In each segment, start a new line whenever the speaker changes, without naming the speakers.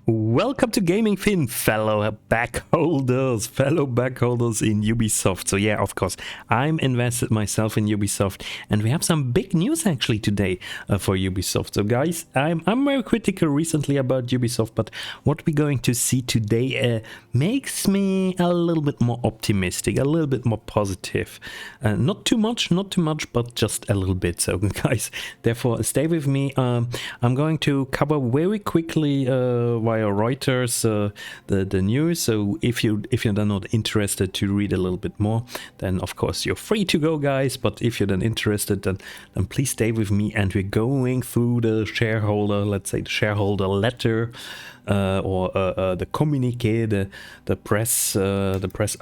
Welcome to Gaming Fin, fellow backholders in Ubisoft. So yeah, of course, I'm invested myself in Ubisoft, and we have some big news actually today for Ubisoft. So guys, I'm very critical recently about Ubisoft, but what we're going to see today makes me a little bit more optimistic, a little bit more positive. Not too much, but just a little bit. So guys, therefore stay with me. I'm going to cover very quickly via Reuters the news. So if you're then not interested to read a little bit more, then of course you're free to go, guys. But if you're then interested, then please stay with me, and we're going through the shareholder, let's say the shareholder letter, or the communique, the press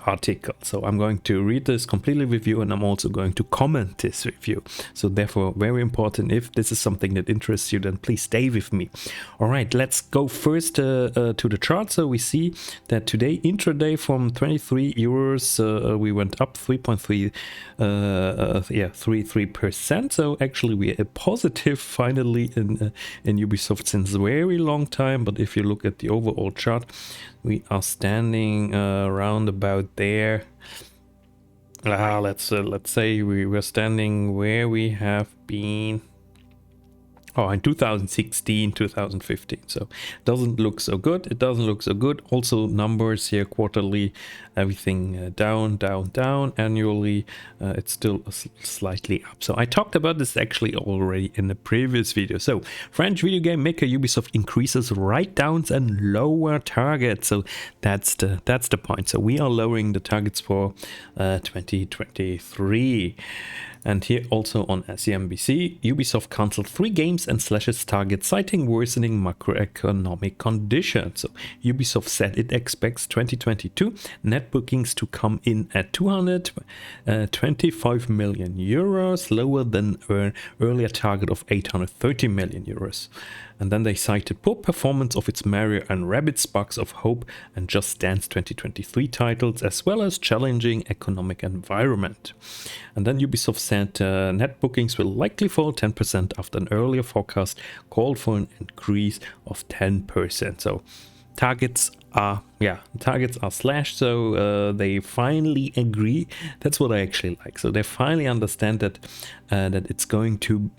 article. So I'm going to read this completely with you, and I'm also going to comment this with you. So therefore, very important, if this is something that interests you, then please stay with me. All right, let's go first to the chart. So we see that today, intraday, from 23 euros, we went up 3.33%. So actually we are positive finally in Ubisoft since a very long time. But if you look at the overall chart, we are standing around about there. Let's say we were standing where we have been. In 2016, 2015. So it doesn't look so good. Also numbers here, quarterly, everything down. Annually, it's still slightly up. So I talked about this actually already in the previous video. So French video game maker Ubisoft increases write-downs and lower targets. So that's the point. So we are lowering the targets for 2023. And here also on CNBC, Ubisoft cancelled 3 games and slashes targets, citing worsening macroeconomic conditions. So Ubisoft said it expects 2022 net bookings to come in at 225 million euros, lower than an earlier target of 830 million euros. And then they cited poor performance of its Mario and Rabbids Sparks of Hope and Just Dance 2023 titles, as well as challenging economic environment. And then Ubisoft said net bookings will likely fall 10% after an earlier forecast called for an increase of 10%. So targets are slashed. So they finally agree. That's what I actually like. So they finally understand that it's going to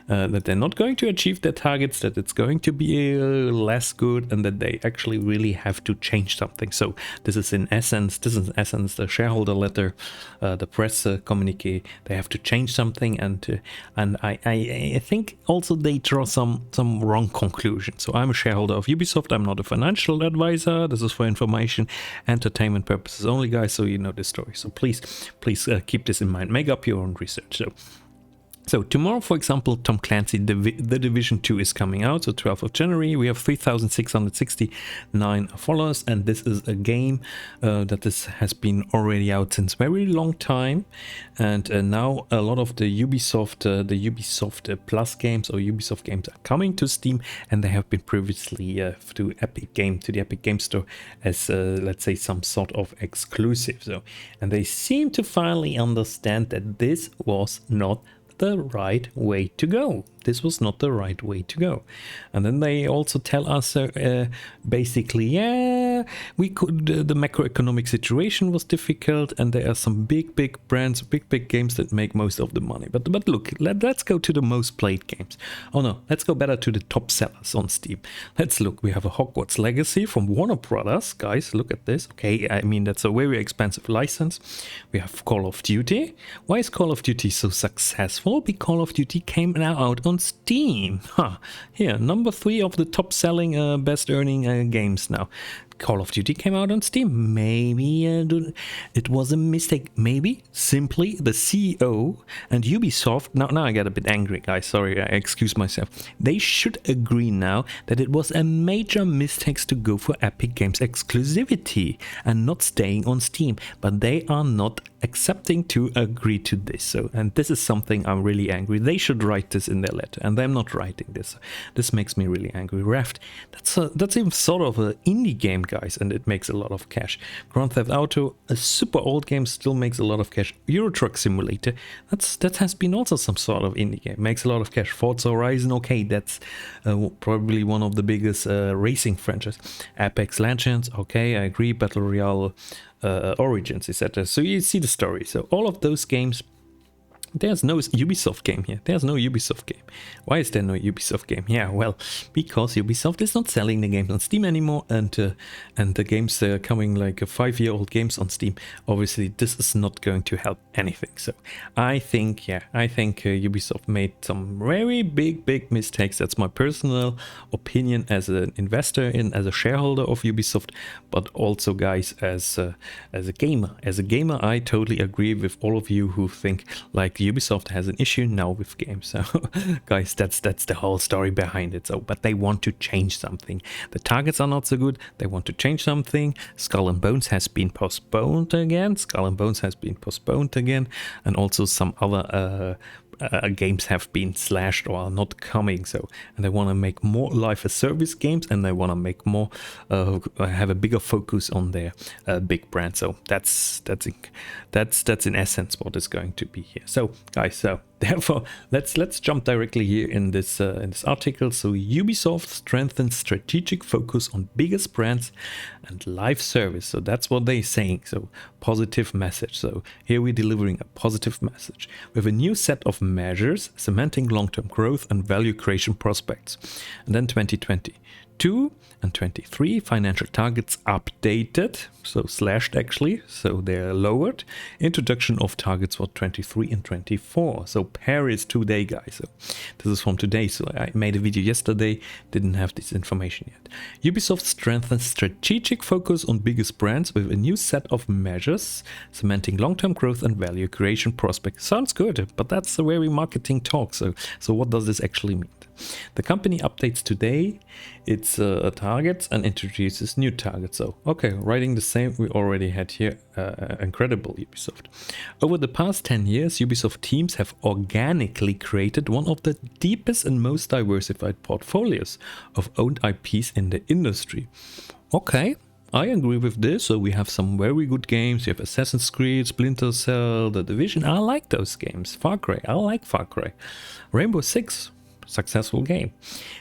that they're not going to achieve their targets, that it's going to be less good, and that they actually really have to change something. So this is in essence the shareholder letter, the press communique. They have to change something, and I think also they draw some wrong conclusions. So I'm a shareholder of Ubisoft. I'm not a financial advisor. This is for information, entertainment purposes only, guys. So you know this story. So please keep this in mind. Make up your own research. So tomorrow, for example, Tom Clancy, The Division 2 is coming out, so 12th of January. We have 3,669 followers, and this is a game that has been already out since very long time. And now a lot of the Ubisoft Plus games or Ubisoft games are coming to Steam, and they have been previously to the Epic Game Store as let's say some sort of exclusive. So, and they seem to finally understand that this was not the right way to go. This was not the right way to go. And then they also tell us basically, we could, the macroeconomic situation was difficult, and there are some big brands, big games that make most of the money. But look, let's go to the most played games. Oh no, let's go better to the top sellers on Steam. Let's look. We have a Hogwarts Legacy from Warner Brothers. Guys, look at this. Okay, I mean, that's a very expensive license. We have Call of Duty. Why is Call of Duty so successful? Because Call of Duty came now out on Steam. Here, number 3 of the top selling, best earning games now. Call of Duty came out on Steam. Maybe it was a mistake. Maybe simply the CEO and Ubisoft. Now I get a bit angry, guys. Sorry, I excuse myself. They should agree now that it was a major mistake to go for Epic Games exclusivity and not staying on Steam. But they are not accepting to agree to this. So, and this is something I'm really angry. They should write this in their letter, and they're not writing this. This makes me really angry. Raft, that's even sort of an indie game, guys, and it makes a lot of cash. Grand Theft Auto, a super old game, still makes a lot of cash. Euro Truck Simulator, that has been also some sort of indie game, makes a lot of cash. Forza Horizon, okay, that's probably one of the biggest racing franchises. Apex Legends, okay, I agree. Battle Royale, Origins, etc. So you see the story. So all of those games. There's no Ubisoft game here. There's no Ubisoft game. Why is there no Ubisoft game? Yeah, well, because Ubisoft is not selling the games on Steam anymore, and the games are coming like 5-year-old games on Steam. Obviously, this is not going to help anything. So I think Ubisoft made some very big mistakes. That's my personal opinion as an investor as a shareholder of Ubisoft, but also, guys, as a gamer. As a gamer, I totally agree with all of you who think like Ubisoft has an issue now with games. So guys, that's the whole story behind it. So but they want to change something. The targets are not so good. They want to change something. Skull and Bones has been postponed again. And also some other games have been slashed or are not coming. So, and they want to make more live as service games, and they want to make more have a bigger focus on their big brand. So that's in essence what is going to be here. So guys, so therefore let's jump directly here in this article. So Ubisoft strengthens strategic focus on biggest brands and live service. So that's what they're saying. So positive message. So here we're delivering a positive message with a new set of measures cementing long-term growth and value creation prospects. And then 2022 and 23 financial targets updated, so slashed actually, so they're lowered. Introduction of targets for 23 and 24. So Paris today, guys. So this is from today. So I made a video yesterday, didn't have this information yet. Ubisoft strengthens strategic focus on biggest brands with a new set of measures cementing long-term growth and value creation prospects. Sounds good, but that's a very marketing talk. So what does this actually mean? The company updates today its targets and introduces new targets. So, okay, writing the same we already had here. Incredible, Ubisoft. Over the past 10 years, Ubisoft teams have organically created one of the deepest and most diversified portfolios of owned IPs in the industry. Okay, I agree with this. So we have some very good games. You have Assassin's Creed, Splinter Cell, The Division. I like those games. Far Cry, I like Far Cry. Rainbow Six, successful game.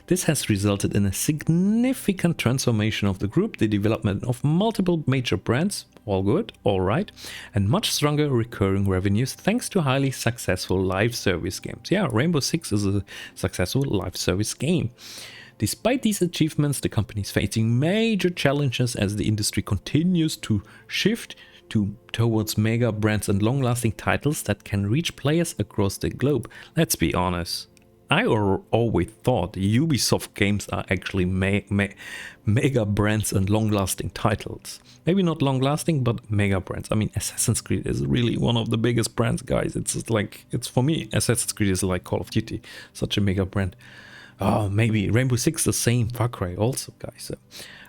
This has resulted in a significant transformation of the group, the development of multiple major brands, all good, all right, and much stronger recurring revenues thanks to highly successful live service games. Yeah, Rainbow Six is a successful live service game. Despite these achievements, the company is facing major challenges as the industry continues to shift towards mega brands and long-lasting titles that can reach players across the globe. Let's be honest. I always thought Ubisoft games are actually mega brands and long-lasting titles. Maybe not long-lasting, but mega brands. I mean, Assassin's Creed is really one of the biggest brands, guys. It's for me, Assassin's Creed is like Call of Duty, such a mega brand. Oh, maybe Rainbow Six the same, Far Cry also, guys.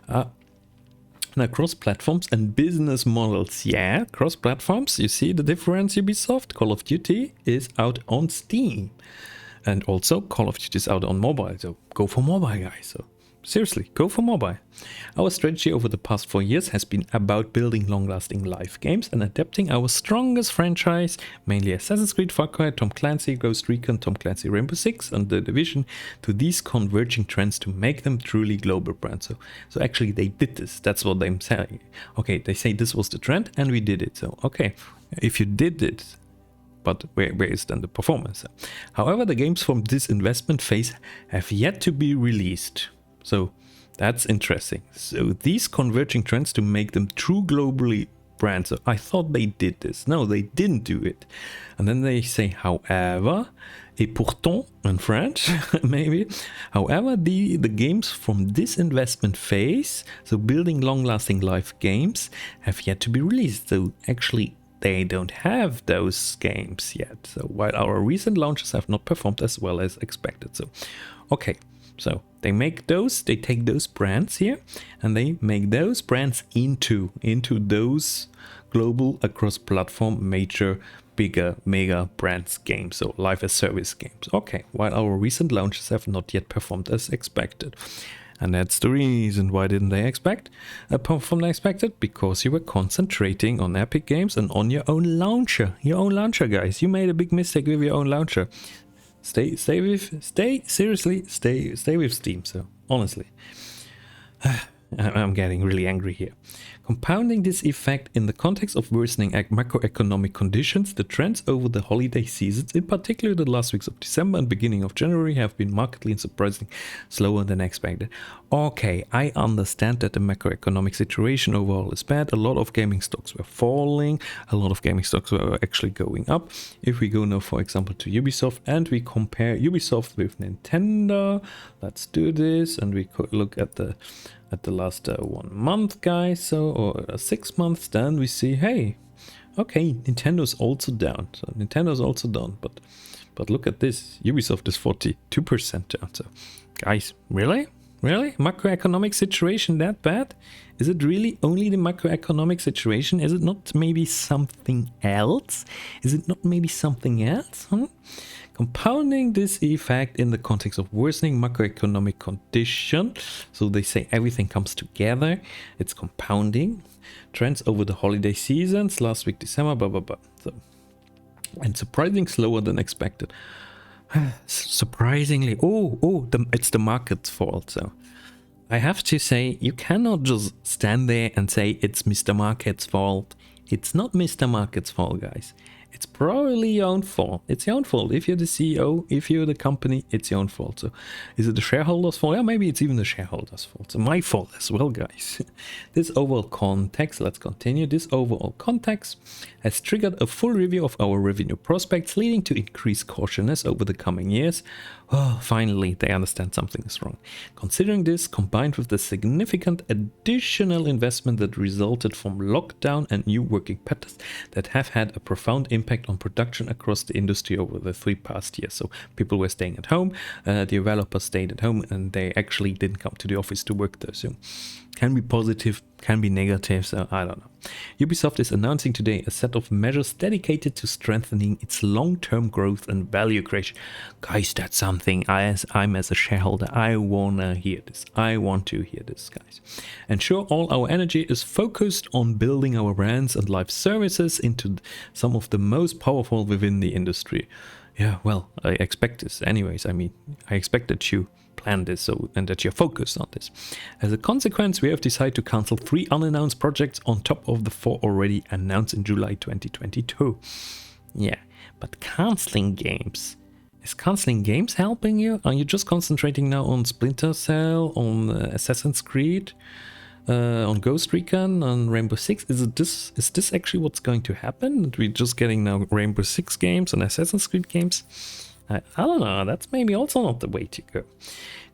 Now, cross-platforms and business models. Yeah, cross-platforms. You see the difference, Ubisoft? Call of Duty is out on Steam. And also Call of Duty is out on mobile, so go for mobile, guys. So seriously, go for mobile. Our strategy over the past 4 years has been about building long-lasting live games and adapting our strongest franchise, mainly Assassin's Creed, Far Cry, Tom Clancy, Ghost Recon, Tom Clancy, Rainbow Six, and The Division, to these converging trends to make them truly global brands. So actually they did this. That's what they're saying. Okay, they say this was the trend and we did it. So okay, if you did it, but where is then the performance? However, the games from this investment phase have yet to be released. So that's interesting. So these converging trends to make them true globally brands. So I thought they did this. No, they didn't do it. And then they say, however, et pourtant in French, maybe. However, the games from this investment phase, so building long-lasting live games, have yet to be released. So actually, they don't have those games yet. So while our recent launches have not performed as well as expected. So, okay. So they take those brands here and they make those brands into those global across platform major bigger mega brands games, so live as service games. Okay, while our recent launches have not yet performed as expected. And that's the reason why didn't they expect from the expected, because you were concentrating on Epic Games and on your own launcher. Your own launcher, guys. You made a big mistake with your own launcher. Stay with Steam. So honestly, I'm getting really angry here. Compounding this effect in the context of worsening macroeconomic conditions, the trends over the holiday seasons, in particular the last weeks of December and beginning of January, have been markedly and surprisingly slower than expected. Okay, I understand that the macroeconomic situation overall is bad. A lot of gaming stocks were falling, a lot of gaming stocks were actually going up. If we go now, for example, to Ubisoft and we compare Ubisoft with Nintendo, let's do this, and we could look at the last 1 month, guys, or 6 months, then we see, hey, okay, Nintendo's also down. So Nintendo's also down, but look at this, Ubisoft is 42% down. So, guys, really? Macroeconomic situation that bad? Is it really only the macroeconomic situation? Is it not maybe something else? Compounding this effect in the context of worsening macroeconomic condition, so they say everything comes together, it's compounding, trends over the holiday seasons, last week December, blah blah blah, so, and surprising slower than expected. Surprisingly, it's the market's fault. So I have to say, you cannot just stand there and say it's Mr. Market's fault. It's not Mr. Market's fault, guys. It's probably your own fault. It's your own fault. If you're the CEO, if you're the company, it's your own fault. So is it the shareholders' fault? Yeah, maybe it's even the shareholders' fault. So my fault as well, guys. This overall context, let's continue. This overall context has triggered a full review of our revenue prospects, leading to increased cautiousness over the coming years. Oh, finally, they understand something is wrong. Considering this, combined with the significant additional investment that resulted from lockdown and new working patterns that have had a profound impact on production across the industry over the 3 past years. So people were staying at home, developers stayed at home, and they actually didn't come to the office to work there. So can be positive, can be negative, so I don't know. Ubisoft is announcing today a set of measures dedicated to strengthening its long-term growth and value creation. Guys, that's something I'm as a shareholder, I wanna hear this. I want to hear this, guys. Ensure all our energy is focused on building our brands and live services into some of the most powerful within the industry. Yeah, well, I expect this anyways. I mean, I expect that you plan this and that you're focused on this. As a consequence, we have decided to cancel 3 unannounced projects on top of the 4 already announced in July 2022. Yeah, but canceling games. Is canceling games helping you? Are you just concentrating now on Splinter Cell, on Assassin's Creed, on Ghost Recon, on Rainbow Six? Is this actually what's going to happen? That we're just getting now Rainbow Six games and Assassin's Creed games? I don't know, that's maybe also not the way to go.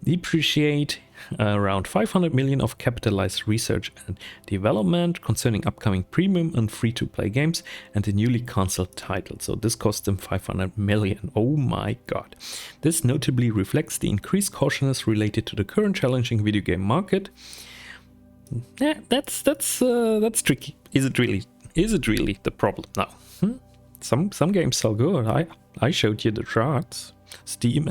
Depreciate around 500 million of capitalized research and development concerning upcoming premium and free-to-play games and the newly cancelled titles. So this cost them 500 million. Oh my god. This notably reflects the increased cautiousness related to the current challenging video game market. Yeah, that's tricky. Is it really the problem now? Some games sell good. I showed you the charts. Steam,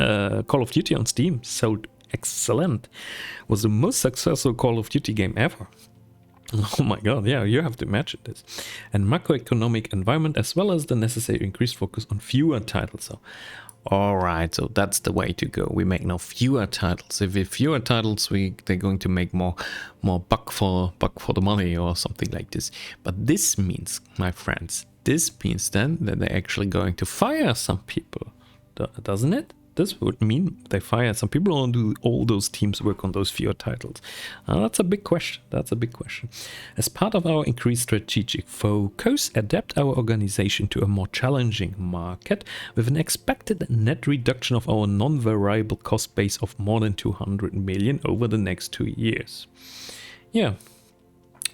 Call of Duty on Steam sold excellent. Was the most successful Call of Duty game ever. Oh my god, yeah, you have to imagine this. And macroeconomic environment, as well as the necessary increased focus on fewer titles. So, alright, so that's the way to go. We make now fewer titles. If we fewer titles, they're going to make more buck for the money or something like this. But this means, my friends, this means then that they're actually going to fire some people, doesn't it? This would mean they fire some people, or do all those teams work on those fewer titles? That's a big question. As part of our increased strategic focus, adapt our organization to a more challenging market with an expected net reduction of our non-variable cost base of more than 200 million over the next 2 years. Yeah.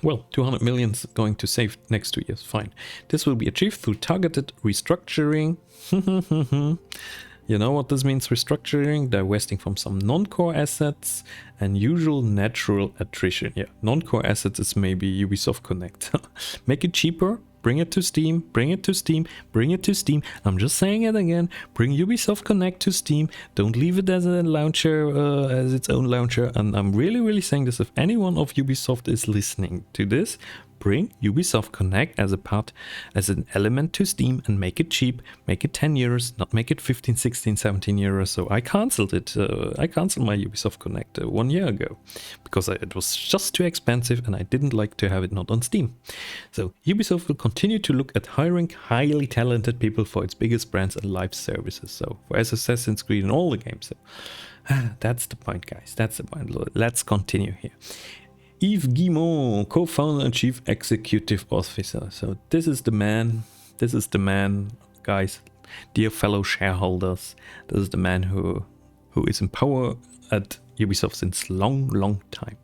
Well, 200 million is going to save next 2 years, fine. This will be achieved through targeted restructuring. You know what this means, restructuring? Divesting from some non-core assets and usual natural attrition. Yeah, non-core assets is maybe Ubisoft Connect. Make it cheaper, Bring it to Steam, bring it to Steam, bring it to Steam. I'm just saying it again. Bring Ubisoft Connect to Steam. Don't leave it as a launcher, as its own launcher. And I'm really, really saying this. If anyone of Ubisoft is listening to this, bring Ubisoft Connect as a part, as an element to Steam and make it cheap, make it 10 euros, not make it 15, 16, 17 euros. So I cancelled it. I cancelled my Ubisoft Connect 1 year ago because it was just too expensive and I didn't like to have it not on Steam. So Ubisoft will continue to look at hiring highly talented people for its biggest brands and live services. So for Assassin's Creed and all the games. So that's the point, guys. That's the point. Let's continue here. Yves Guillemot, co-founder and chief executive officer. So this is the man. This is the man, guys. Dear fellow shareholders, this is the man who is in power at Ubisoft since long time.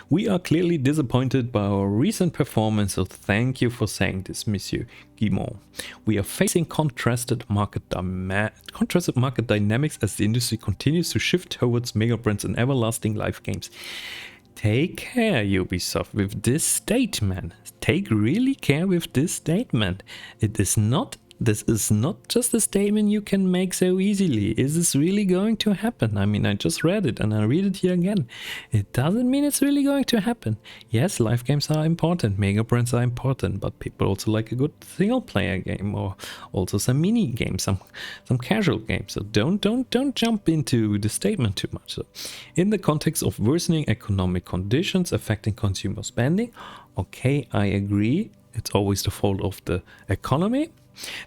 We are clearly disappointed by our recent performance, so thank you for saying this, Monsieur Guillemot. We are facing contrasted market dynamics as the industry continues to shift towards mega brands and everlasting live games. Take care, Ubisoft, with this statement. Take really care with this statement. This is not just a statement you can make so easily. Is this really going to happen? I mean, I just read it and I read it here again. It doesn't mean it's really going to happen. Yes, live games are important, mega brands are important, but people also like a good single player game or also some mini games, some casual games. So don't jump into the statement too much. So, in the context of worsening economic conditions affecting consumer spending, okay, I agree. It's always the fault of the economy.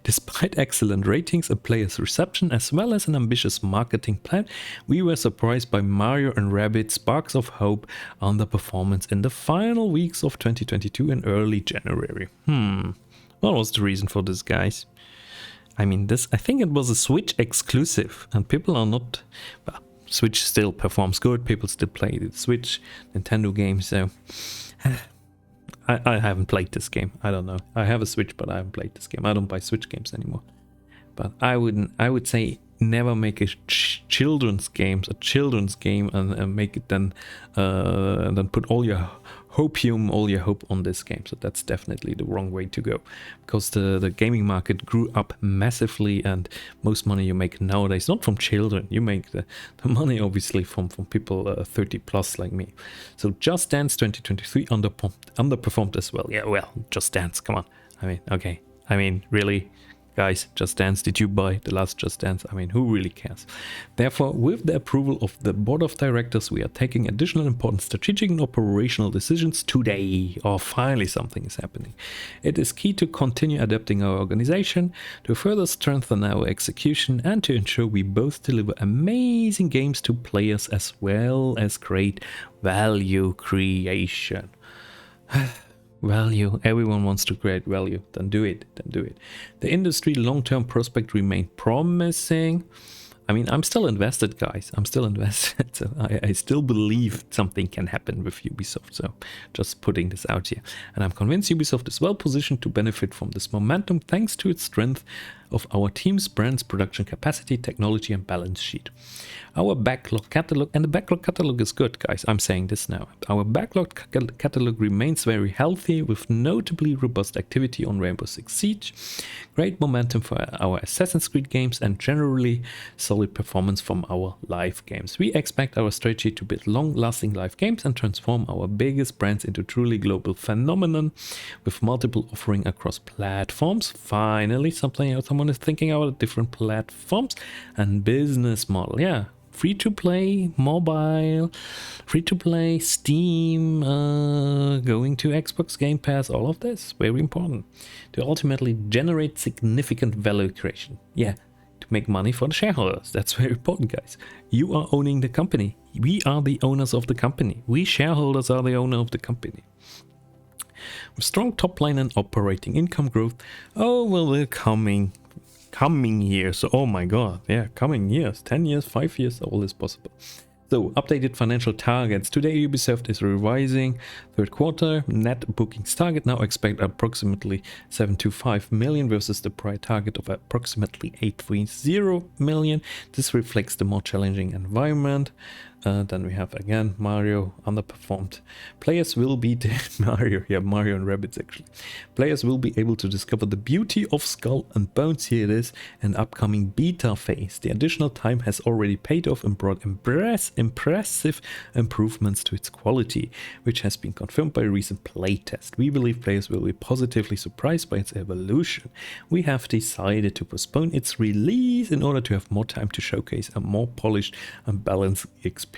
Despite excellent ratings and players' reception, as well as an ambitious marketing plan, we were surprised by Mario and Rabbids Sparks of Hope underperformance in the final weeks of 2022 and early January. What was the reason for this, guys? I mean, I think it was a Switch exclusive, and people are not... Well, Switch still performs good, people still play the Switch, Nintendo games, so... I haven't played this game. I don't know. I have a Switch, but I haven't played this game. I don't buy Switch games anymore. But I would say never make a children's game and make it then put all your hope on this game. So that's definitely the wrong way to go, because the gaming market grew up massively, and most money you make nowadays not from children. You make the money obviously from people 30 plus like me. So Just Dance 2023 underperformed as well. Yeah, well, Just Dance, come on. I mean, okay. I mean, really? Guys, Just Dance, did you buy the last Just Dance? I mean, who really cares? Therefore, with the approval of the board of directors, we are taking additional important strategic and operational decisions today. Oh, finally something is happening. It is key to continue adapting our organization, to further strengthen our execution, and to ensure we both deliver amazing games to players as well as great value creation. Value. Everyone wants to create value. Then do it. The industry long-term prospect remain promising. I mean, I'm still invested, guys. I'm still invested. So I still believe something can happen with Ubisoft. So just putting this out here. And I'm convinced Ubisoft is well positioned to benefit from this momentum thanks to its strength of our team's brands, production capacity, technology, and balance sheet. Our backlog catalog, and the backlog catalog is good, guys. I'm saying this now. Our backlog catalog remains very healthy with notably robust activity on Rainbow Six Siege, great momentum for our Assassin's Creed games, and generally solid performance from our live games. We expect our strategy to build long-lasting live games and transform our biggest brands into truly global phenomenon with multiple offering across platforms. Finally, someone is thinking about different platforms and business model. Yeah. Free-to-play, mobile, free-to-play, Steam, going to Xbox Game Pass, all of this, very important. To ultimately generate significant value creation. Yeah, to make money for the shareholders. That's very important, guys. You are owning the company. We are the owners of the company. We shareholders are the owner of the company. With strong top line and operating income growth, we're coming years. Oh my god, yeah, coming years, 10 years, 5 years, all is possible. So, updated financial targets. Today Ubisoft is revising third quarter net bookings target. Now expect approximately 725 million versus the prior target of approximately 830 million. This reflects the more challenging environment. Then we have again Mario underperformed. Players will be Mario and Rabbids actually. Players will be able to discover the beauty of Skull and Bones. Here it is, an upcoming beta phase. The additional time has already paid off and brought impressive improvements to its quality, which has been confirmed by a recent playtest. We believe players will be positively surprised by its evolution. We have decided to postpone its release in order to have more time to showcase a more polished and balanced experience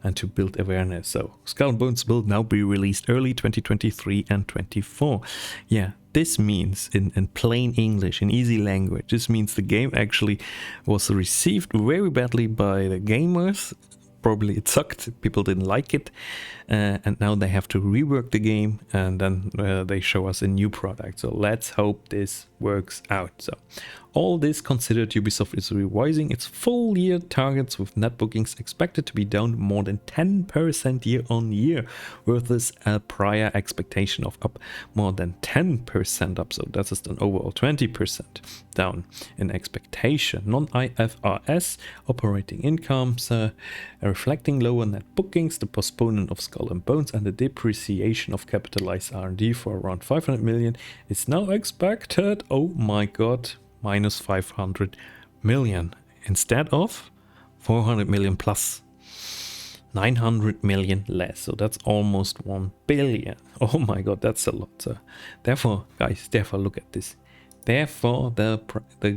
and to build awareness. So Skull and Bones will now be released early 2023 and 24. Yeah, this means in plain English, in easy language, this means the game actually was received very badly by the gamers. Probably it sucked, people didn't like it, and now they have to rework the game, and then they show us a new product. So let's hope this works out. So all this considered, Ubisoft is revising its full year targets, with net bookings expected to be down more than 10% year on year, versus a prior expectation of up more than 10% up. So that is an overall 20% down in expectation. Non-IFRS operating incomes reflecting lower net bookings, the postponement of Skull and Bones, and the depreciation of capitalized R&D for around 500 million is now expected. Oh my god, minus 500 million instead of 400 million plus 900 million less. So that's almost 1 billion. Oh my god, that's a lot. So therefore, guys, look at this. Therefore, the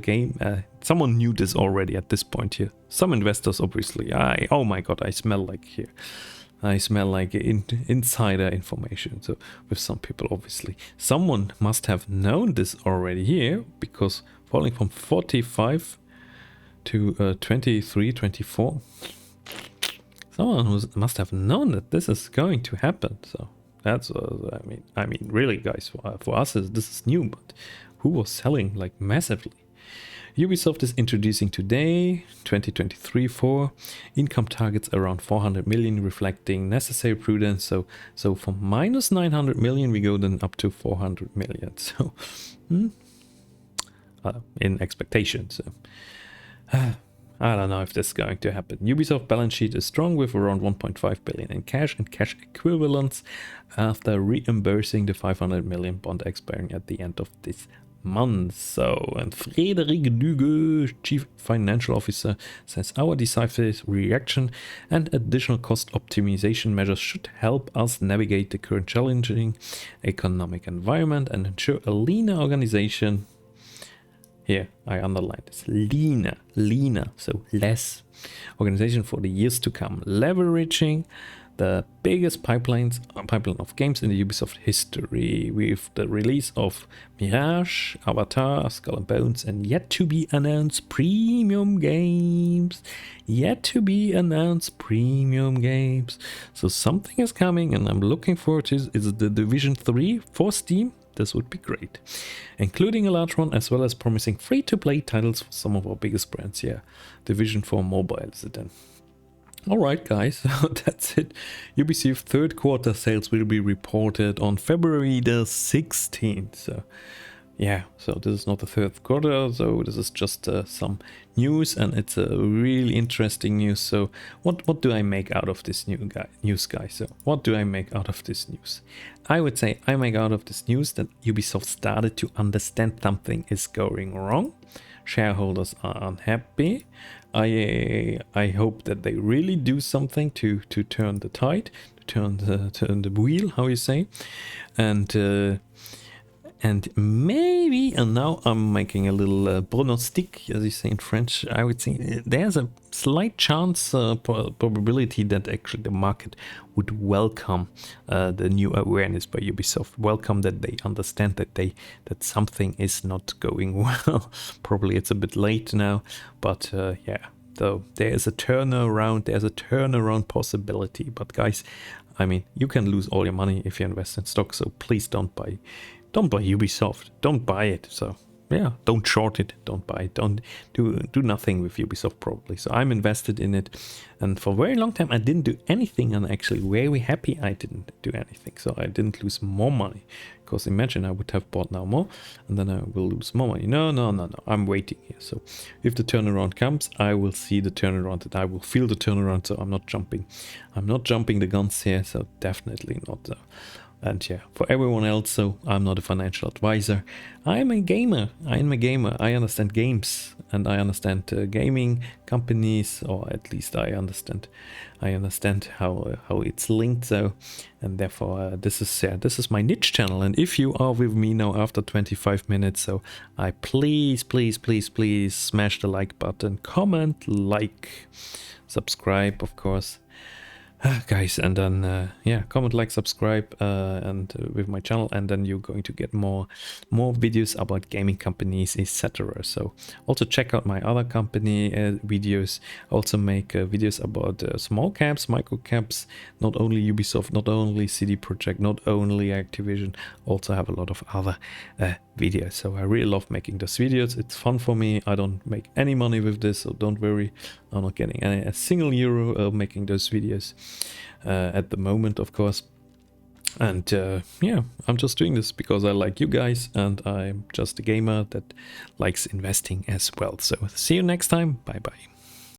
game, someone knew this already at this point here. Some investors, obviously. Oh my god, I smell like here. I smell like insider information. So with some people, obviously, someone must have known this already here, because falling from 45 to 23, 24, someone must have known that this is going to happen. So that's, I mean, really, guys, for us, this is new, but who was selling like massively? Ubisoft is introducing today, 2023, for income targets around 400 million, reflecting necessary prudence. So from minus 900 million, we go then up to 400 million. So in expectations. I don't know if this is going to happen. Ubisoft balance sheet is strong, with around 1.5 billion in cash and cash equivalents after reimbursing the 500 million bond expiring at the end of this month. So, and Frédéric Duguay, Chief Financial Officer, says our decisive reaction and additional cost optimization measures should help us navigate the current challenging economic environment and ensure a leaner organization. Here, I underline this, leaner, so less organization for the years to come, leveraging the biggest pipeline of games in the Ubisoft history, with the release of Mirage, Avatar, Skull and Bones, and yet to be announced premium games. So something is coming, and I'm looking forward to it. Is the Division 3 for Steam? This would be great, including a large one, as well as promising free-to-play titles for some of our biggest brands. Yeah, Division 4 mobile is it then? Alright guys, that's it. Ubisoft third quarter sales will be reported on February the 16th. So yeah, so this is not the third quarter, so this is just some news, and it's a really interesting news. So what do I make out of this news, guys? So what do I make out of this news? I would say I make out of this news that Ubisoft started to understand something is going wrong. Shareholders are unhappy. I hope that they really do something to turn the tide, to turn the wheel, how you say, and maybe, and now I'm making a little pronostic, as you say in French. I would say there's a slight chance, probability that actually the market would welcome the new awareness by Ubisoft. Welcome that they understand that something is not going well. Probably it's a bit late now, but yeah. So there is a turnaround. There's a turnaround possibility. But guys, I mean, you can lose all your money if you invest in stocks. So please don't buy Ubisoft. Don't buy it. So yeah, don't short it. Don't buy it. Don't do nothing with Ubisoft probably. So I'm invested in it, and for a very long time I didn't do anything, and actually very happy I didn't do anything. So I didn't lose more money because imagine I would have bought now more and then I will lose more money. No, I'm waiting here. So if the turnaround comes, I will see the turnaround and I will feel the turnaround. So I'm not jumping the guns here, so definitely not. And yeah, for everyone else, so I'm not a financial advisor. I'm a gamer. I understand games and I understand gaming companies, or at least I understand how it's linked. So, and therefore this is my niche channel. And if you are with me now after 25 minutes, so I please smash the like button, comment, like, subscribe, of course. Guys, and then yeah, comment, like, subscribe, and with my channel, and then you're going to get more videos about gaming companies, etc. So also check out my other company videos. I also make videos about small caps, micro caps, not only Ubisoft, not only CD Projekt, not only Activision, also have a lot of other videos. So I really love making those videos. It's fun for me. I don't make any money with this, so don't worry, I'm not getting a single euro making those videos at the moment, of course. And yeah, I'm just doing this because I like you guys, and I'm just a gamer that likes investing as well. So see you next time. Bye bye.